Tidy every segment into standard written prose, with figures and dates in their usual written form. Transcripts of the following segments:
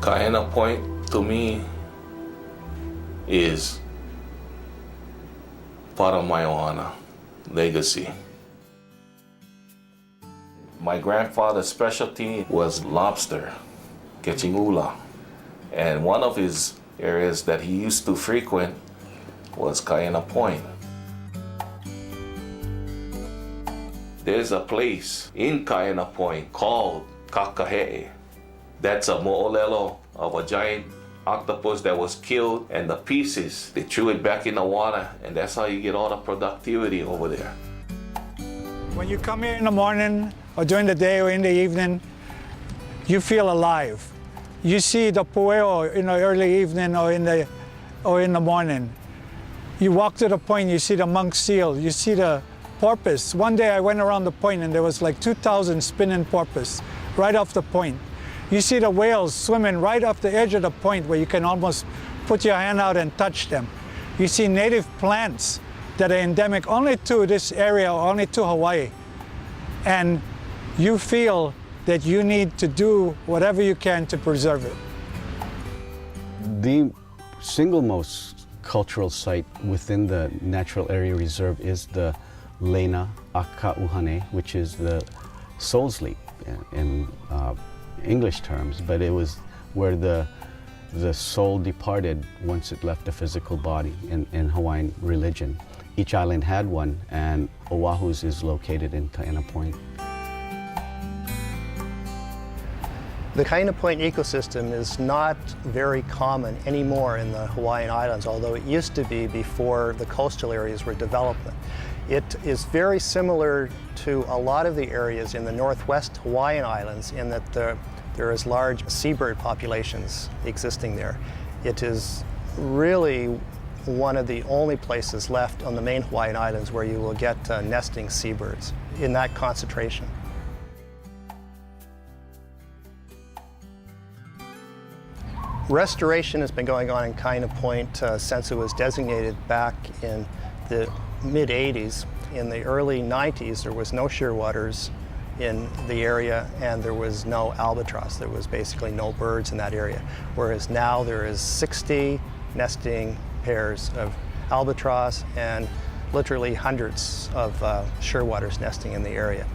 Kaena Point, to me, is part of my honor, legacy. My grandfather's specialty was lobster, catching ula. And one of his areas that he used to frequent was Kaena Point. There's a place in Kaena Point called Kakahe'e. That's a mo'olelo of a giant octopus that was killed, and the pieces, they threw it back in the water, and that's how you get all the productivity over there. When you come here in the morning, or during the day, or in the evening, you feel alive. You see the pueo in the early evening or in the morning. You walk to the point, you see the monk seal, you see the porpoise. One day I went around the point and there was like 2,000 spinning porpoise right off the point. You see the whales swimming right off the edge of the point where you can almost put your hand out and touch them. You see native plants that are endemic only to this area, only to Hawaii. And you feel that you need to do whatever you can to preserve it. The single most cultural site within the natural area reserve is the Leina Akauhane, which is the soul sleep in English terms, but it was where the soul departed once it left the physical body in Hawaiian religion. Each island had one, and Oahu's is located in Kaena Point. The Kaena Point ecosystem is not very common anymore in the Hawaiian Islands, although it used to be before the coastal areas were developed. It is very similar to a lot of the areas in the northwest Hawaiian Islands in that there is large seabird populations existing there. It is really one of the only places left on the main Hawaiian Islands where you will get nesting seabirds in that concentration. Restoration has been going on in Kaena Point since it was designated back in the mid-80s. In the early 90s, there was no shearwaters in the area and there was no albatross. There was basically no birds in that area. Whereas now there is 60 nesting pairs of albatross and literally hundreds of shearwaters nesting in the area.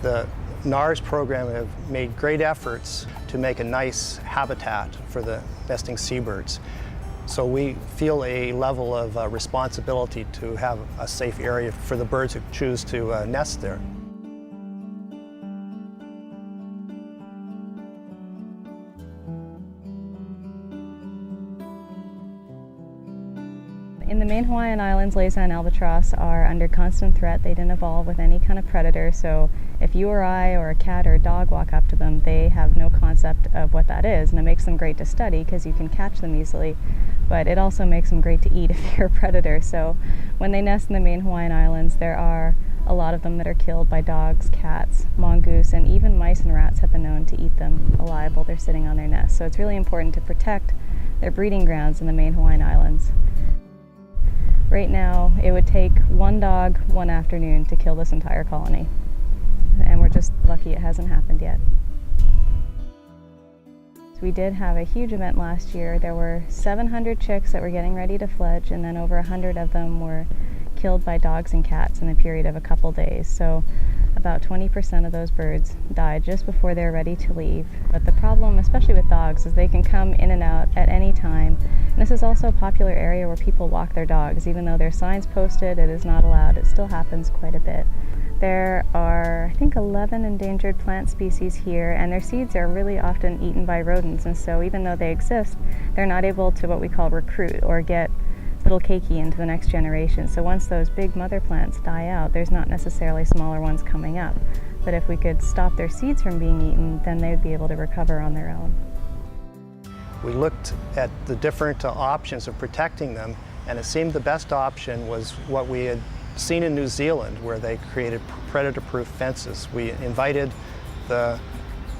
The NARS program have made great efforts to make a nice habitat for the nesting seabirds. So we feel a level of responsibility to have a safe area for the birds who choose to nest there. In the main Hawaiian Islands, Laysan albatross are under constant threat. They didn't evolve with any kind of predator, so if you or I or a cat or a dog walk up to them, they have no concept of what that is, and it makes them great to study because you can catch them easily, but it also makes them great to eat if you're a predator. So when they nest in the main Hawaiian Islands, there are a lot of them that are killed by dogs, cats, mongoose, and even mice and rats have been known to eat them alive while they're sitting on their nests. So it's really important to protect their breeding grounds in the main Hawaiian Islands. Right now, it would take one dog one afternoon to kill this entire colony. And we're just lucky it hasn't happened yet. So we did have a huge event last year. There were 700 chicks that were getting ready to fledge, and then over 100 of them were killed by dogs and cats in a period of a couple days. So about 20% of those birds died just before they're ready to leave. But the problem, especially with dogs, is they can come in and out at any time. And this is also a popular area where people walk their dogs. Even though there's signs posted, it is not allowed. It still happens quite a bit. There are, I think, 11 endangered plant species here, and their seeds are really often eaten by rodents. And so even though they exist, they're not able to what we call recruit or get little keiki into the next generation. So once those big mother plants die out, there's not necessarily smaller ones coming up. But if we could stop their seeds from being eaten, then they would be able to recover on their own. We looked at the different options of protecting them, and it seemed the best option was what we had seen in New Zealand, where they created predator-proof fences. We invited the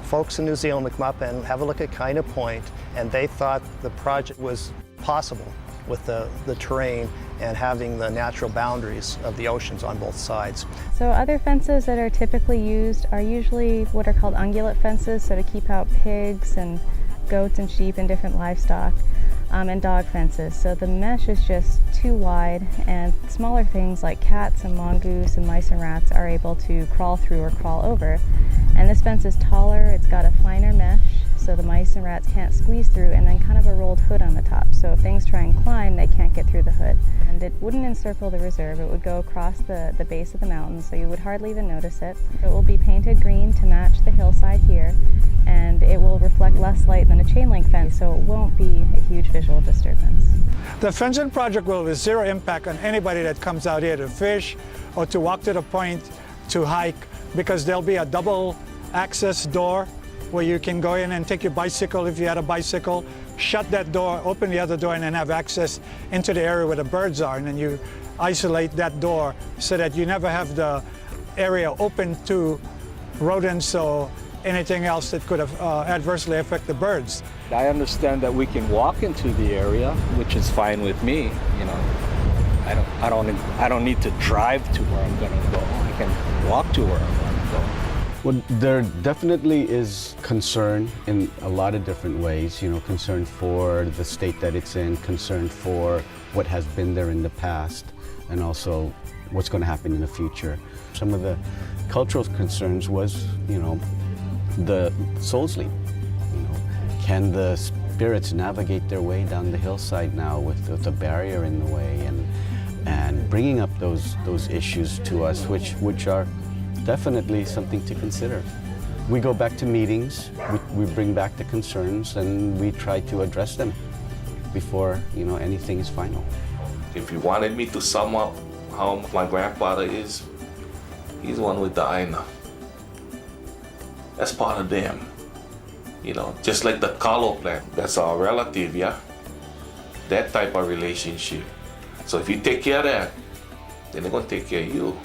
folks in New Zealand to come up and have a look at Kaena Point, and they thought the project was possible. with the terrain and having the natural boundaries of the oceans on both sides. So other fences that are typically used are usually what are called ungulate fences, so to keep out pigs and goats and sheep and different livestock, and dog fences. So the mesh is just too wide, and smaller things like cats and mongoose and mice and rats are able to crawl through or crawl over. And this fence is taller, it's got a finer mesh, so the mice and rats can't squeeze through, and then kind of a rolled hood on the top. So if things try and climb, they can't get through the hood. And it wouldn't encircle the reserve, it would go across the base of the mountain, so you would hardly even notice it. It will be painted green to match the hillside here, and it will reflect less light than a chain link fence, so it won't be a huge visual disturbance. The fencing project will have zero impact on anybody that comes out here to fish or to walk to the point to hike, because there'll be a double access door where you can go in and take your bicycle if you had a bicycle, shut that door, open the other door, and then have access into the area where the birds are. And then you isolate that door so that you never have the area open to rodents or anything else that could have adversely affect the birds. I understand that we can walk into the area, which is fine with me. You know, I don't need to drive to where I'm going to go. I can walk to where I want to go. Well, there definitely is concern in a lot of different ways, you know, concern for the state that it's in, concern for what has been there in the past, and also what's going to happen in the future. Some of the cultural concerns was, you know, the soul sleep. You know, can the spirits navigate their way down the hillside now with a barrier in the way, and bringing up those issues to us, which are definitely something to consider. We go back to meetings, we bring back the concerns, and we try to address them before, you know, anything is final. If you wanted me to sum up how my grandfather is, he's one with the Aina. That's part of them. You know, just like the kalo plant, that's our relative, yeah? That type of relationship. So if you take care of that, then they're gonna take care of you,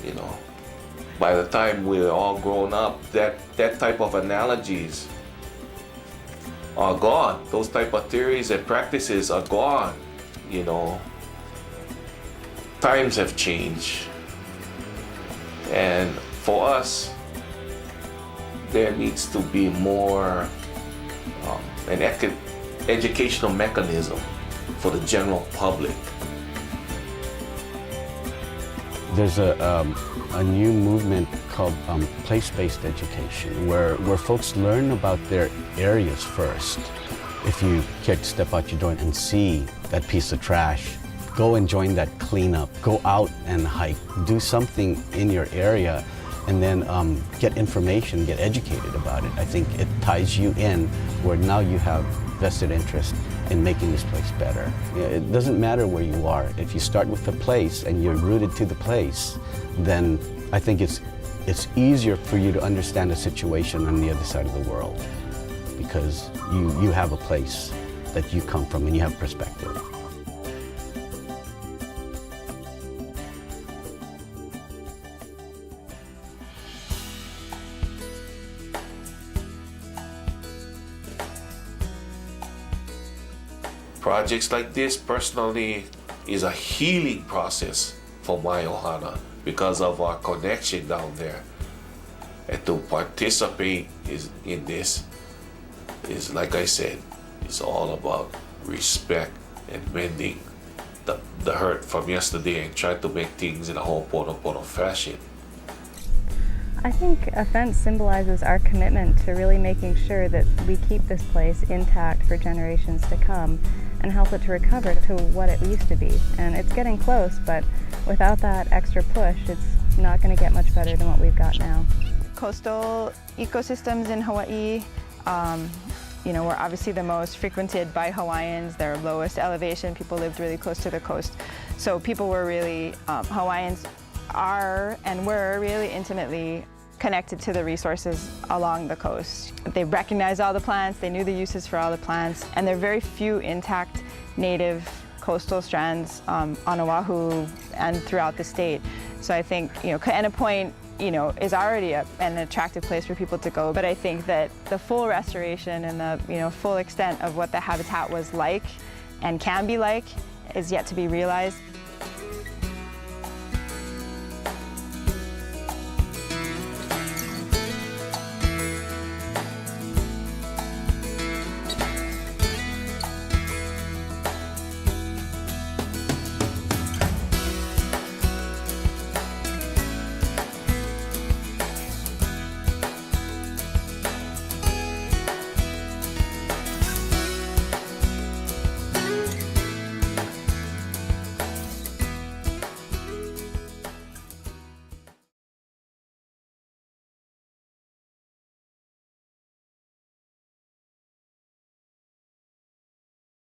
you know. By the time we're all grown up, that type of analogies are gone. Those type of theories and practices are gone, you know. Times have changed. And for us, there needs to be more an educational mechanism for the general public. There's a new movement called place-based education, where folks learn about their areas first. If you care to step out your door and see that piece of trash, go and join that cleanup. Go out and hike. Do something in your area, and then get information, get educated about it. I think it ties you in where now you have vested interest in making this place better. You know, it doesn't matter where you are. If you start with the place and you're rooted to the place, then I think it's easier for you to understand the situation on the other side of the world, because you have a place that you come from and you have perspective. Projects like this, personally, is a healing process for my ohana because of our connection down there. And to participate in this is, like I said, it's all about respect and mending the hurt from yesterday and trying to make things in a Ho'oponopono fashion. I think a fence symbolizes our commitment to really making sure that we keep this place intact for generations to come and help it to recover to what it used to be. And it's getting close, but without that extra push, it's not going to get much better than what we've got now. Coastal ecosystems in Hawaii, you know, were obviously the most frequented by Hawaiians. Their lowest elevation, people lived really close to the coast. So people were really, Hawaiians are and were really intimately connected to the resources along the coast. They recognized all the plants, they knew the uses for all the plants, and there are very few intact native coastal strands on Oahu and throughout the state. So I think, you know, Kaena Point, you know, is already an attractive place for people to go, but I think that the full restoration and the, you know, full extent of what the habitat was like and can be like is yet to be realized.